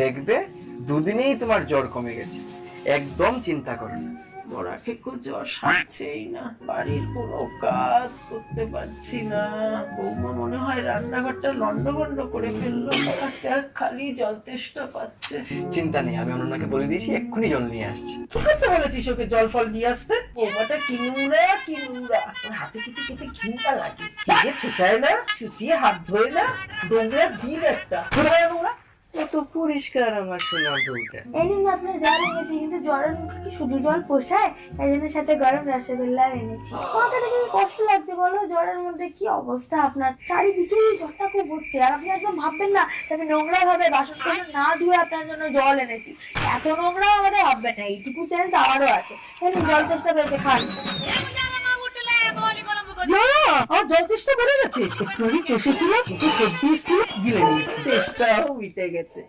দেখবে দুদিনেই তোমার জ্বর কমে গেছে, একদম চিন্তা করো না। বড়া খেকো জ্বর সারছেই না, বাড়ির কোনো কাজ করতে পারছি না। বৌমা মনে হয় রান্নাঘরটা লন্ডভন্ড করে ফেললো, আর দেখ খালি জল তেষ্টা পাচ্ছে। চিন্তা নেই, আমি অনন্যাকে বলে দিয়েছি এক্ষুনি জল নিয়ে আসছি। কি করতে বলেছিস ওকে জল ফল নিয়ে আসতে? বৌমাটা কি নোংরা কি নোংরা, ওর হাতে কিছু খেতে ঘিন্তা লাগে, খেয়ে ছেঁচায় না, ছুচিয়ে হাত ধোয় না, নোংরা ডিম একটা নোংরা। কত পরিষ্কার আমার সোনা বউটা। এই নিন আপনার জল এনেছি, কিন্তু জ্বরের মুখে কি শুধু জল পোষায়? তাই জন্য সাথে গরম রসগোল্লা এনেছি। তোমাকে দেখে কি কষ্ট লাগছে বলো? জ্বরের মধ্যে কি অবস্থা আপনার, চারিদিকে জ্বরটা খুব হচ্ছে, আর আপনি একদম ভাববেন না যে আমি নোংরা ভাবে বাসন টাসন না ধুয়ে আপনার জন্য জল এনেছি। এত নোংরা আমাদের ভাববেন না, এইটুকু সেন্স আমারও আছে। এই নিন, জল তেষ্টা পেয়েছে, খান। না, আমার জল তেষ্টা বেড়ে গেছে। একটু আগে এসেছিল, একটু সর্দি এসেছিল, গিলে নিয়েছি, তেষ্টাও মিটে গেছে।